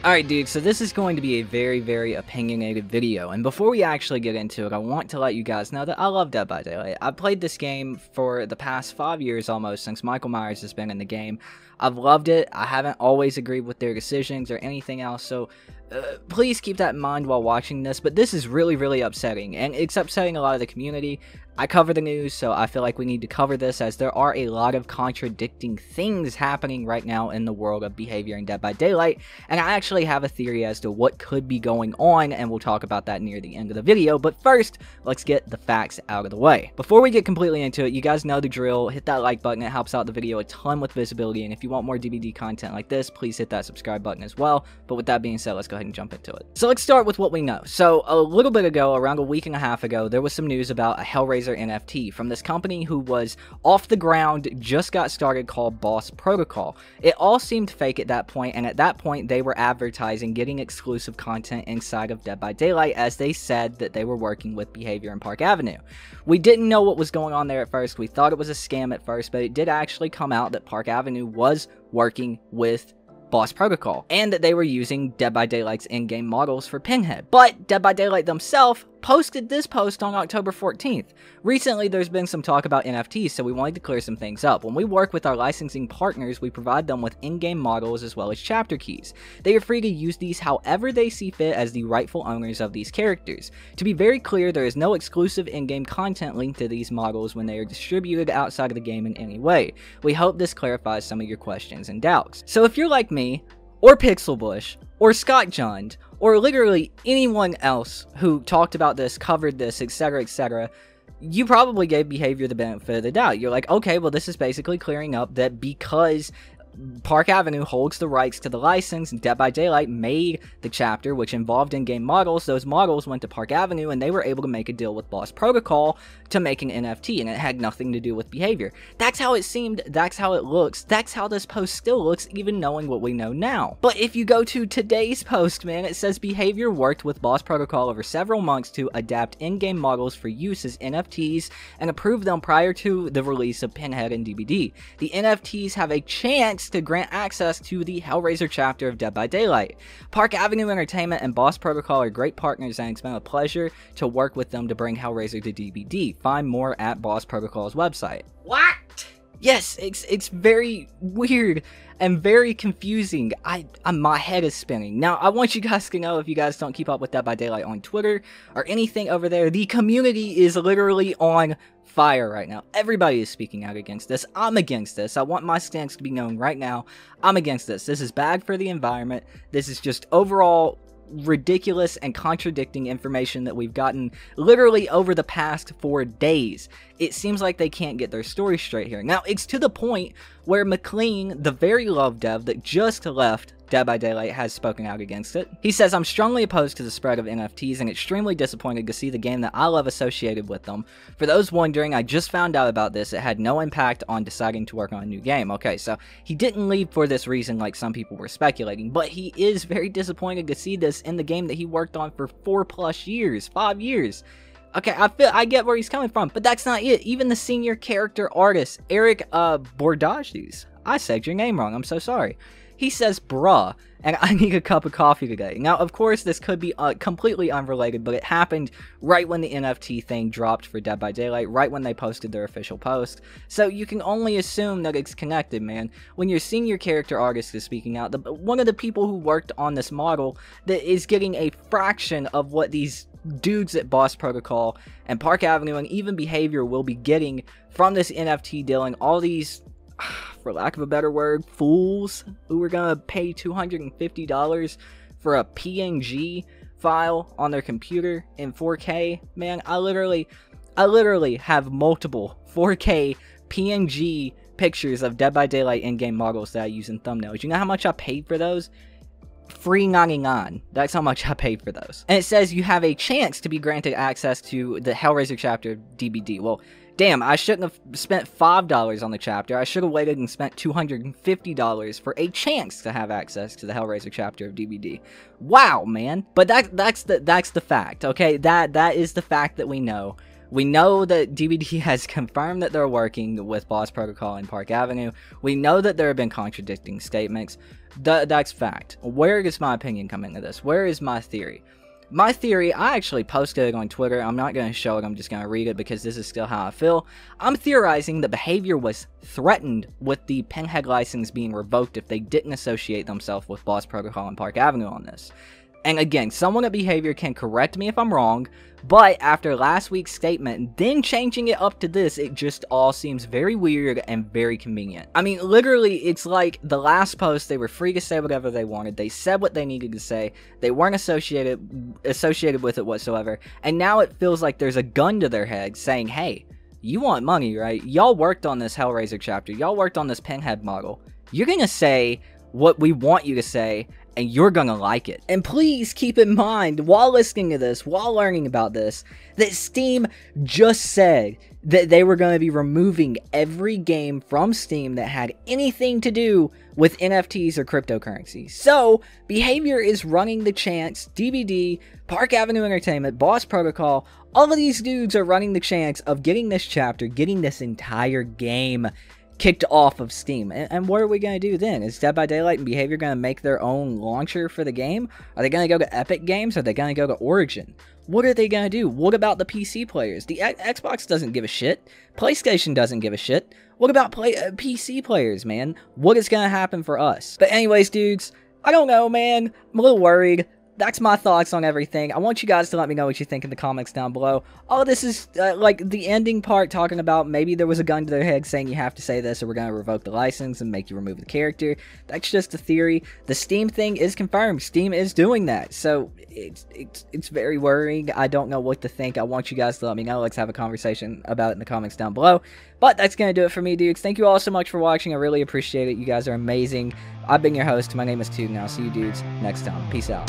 Alright dude, so this is going to be a very opinionated video, and before we actually get into it, I want to let you guys know that I love Dead by Daylight. I've played this game for the past 5 years almost, since Michael Myers has been in the game. I've loved it. I haven't always agreed with their decisions or anything else, so please keep that in mind while watching this, but this is really upsetting, and it's upsetting a lot of the community. I cover the news, so I feel like we need to cover this, as there are a lot of contradicting things happening right now in the world of behavior in Dead by Daylight, and I actually have a theory as to what could be going on, and we'll talk about that near the end of the video. But first, let's get the facts out of the way. Before we get completely into it, you guys know the drill. Hit that like button, it helps out the video a ton with visibility, and if you want more DVD content like this, please hit that subscribe button as well. But with that being said, let's go ahead and jump into it. So let's start with what we know. So a little bit ago, around a week and a half ago, there was some news about a Hellraiser NFT from this company who was off the ground, just got started, called Boss Protocol. It all seemed fake at that point, and at that point they were advertising getting exclusive content inside of Dead by Daylight, as they said that they were working with Behavior and Park Avenue. We didn't know what was going on there at first. We thought it was a scam at first, but it did actually come out that Park Avenue was working with Boss Protocol, and that they were using Dead by Daylight's in-game models for Pinhead. But Dead by Daylight themselves posted this post on October 14th. Recently, there's been some talk about NFTs, so we wanted to clear some things up. When we work with our licensing partners, we provide them with in-game models as well as chapter keys. They are free to use these however they see fit as the rightful owners of these characters. To be very clear, there is no exclusive in-game content linked to these models when they are distributed outside of the game in any way. We hope this clarifies some of your questions and doubts. So if you're like me, or Pixelbush, or Scott Jund, or literally anyone else who talked about this, covered this, etc., you probably gave Behavior the benefit of the doubt. You're like, okay, well, this is basically clearing up that because Park Avenue holds the rights to the license, Dead by Daylight made the chapter which involved in-game models. Those models went to Park Avenue, and they were able to make a deal with Boss Protocol to make an NFT, and it had nothing to do with Behavior. That's how it seemed, that's how it looks, that's how this post still looks, even knowing what we know now. But if you go to today's post, man, it says Behavior worked with Boss Protocol over several months to adapt in-game models for use as NFTs and approve them prior to the release of Pinhead and DBD. The NFTs have a chance to grant access to the Hellraiser chapter of Dead by Daylight. Park Avenue Entertainment and Boss Protocol are great partners, and it's been a pleasure to work with them to bring Hellraiser to DBD. Find more at Boss Protocol's website. What? Yes, it's very weird and very confusing. My head is spinning. Now, I want you guys to know, if you guys don't keep up with Dead by Daylight on Twitter or anything over there, the community is literally on fire right now. Everybody is speaking out against this. I'm against this. I want my stance to be known right now. I'm against this. This is bad for the environment. This is just overall ridiculous and contradicting information that we've gotten literally over the past 4 days. It seems like they can't get their story straight here. Now, it's to the point where McLean, the very loved dev that just left Dead by Daylight, has spoken out against it. He says, "I'm strongly opposed to the spread of NFTs and extremely disappointed to see the game that I love associated with them. For those wondering, I just found out about this. It had no impact on deciding to work on a new game." Okay, so he didn't leave for this reason like some people were speculating, but he is very disappointed to see this in the game that he worked on for 4+ years, 5 years. Okay, I get where he's coming from, but that's not it. Even the senior character artist, Eric Bordages, I said your name wrong, I'm so sorry. He says, "Bruh, and I need a cup of coffee today." Now, of course, this could be completely unrelated, but it happened right when the NFT thing dropped for Dead by Daylight, right when they posted their official post. So you can only assume that it's connected, man. When your senior character artist is speaking out, one of the people who worked on this model that is getting a fraction of what these dudes at Boss Protocol and Park Avenue and even Behavior will be getting from this NFT deal, and all these, for lack of a better word, fools who are gonna pay $250 for a PNG file on their computer in 4K. Man, I literally have multiple 4K PNG pictures of Dead by Daylight in-game models that I use in thumbnails. You know how much I paid for those? Free 99. That's how much I paid for those. And it says you have a chance to be granted access to the Hellraiser chapter of DBD. Well, damn, I shouldn't have spent $5 on the chapter. I should have waited and spent $250 for a chance to have access to the Hellraiser chapter of DBD. Wow, man. But that's the fact, okay? That is the fact that we know. We know that DBD has confirmed that they're working with Boss Protocol and Park Avenue. We know that there have been contradicting statements. That's fact. Where is my opinion coming to this? Where is my theory? My theory, I actually posted it on Twitter. I'm not going to show it, I'm just going to read it because this is still how I feel. I'm theorizing that Behavior was threatened with the Pinhead license being revoked if they didn't associate themselves with Boss Protocol and Park Avenue on this. And again, someone at Behavior can correct me if I'm wrong, but after last week's statement, then changing it up to this, it just all seems very weird and very convenient. I mean, literally, it's like the last post, they were free to say whatever they wanted, they said what they needed to say, they weren't associated with it whatsoever, and now it feels like there's a gun to their head saying, hey, you want money, right? Y'all worked on this Hellraiser chapter, y'all worked on this Pinhead model, you're gonna say what we want you to say, and you're gonna like it. And please keep in mind, while listening to this, while learning about this, that Steam just said that they were going to be removing every game from Steam that had anything to do with NFTs or cryptocurrency. So, Behavior is running the chance, DBD, Park Avenue Entertainment, Boss Protocol, all of these dudes are running the chance of getting this chapter, getting this entire game kicked off of Steam. And what are we going to do then? Is Dead by Daylight and Behavior going to make their own launcher for the game? Are they going to go to Epic Games? Are they going to go to Origin? What are they going to do? What about the PC players? The Xbox doesn't give a shit. PlayStation doesn't give a shit. What about PC players, man? What is going to happen for us? But anyways, dudes, I don't know, man. I'm a little worried. That's my thoughts on everything. I want you guys to let me know what you think in the comments down below. All this is, like, the ending part talking about maybe there was a gun to their head saying you have to say this or we're going to revoke the license and make you remove the character. That's just a theory. The Steam thing is confirmed. Steam is doing that. So, it's very worrying. I don't know what to think. I want you guys to let me know. Let's have a conversation about it in the comments down below. But that's going to do it for me, dudes. Thank you all so much for watching. I really appreciate it. You guys are amazing. I've been your host. My name is Tude, and I'll see you dudes next time. Peace out.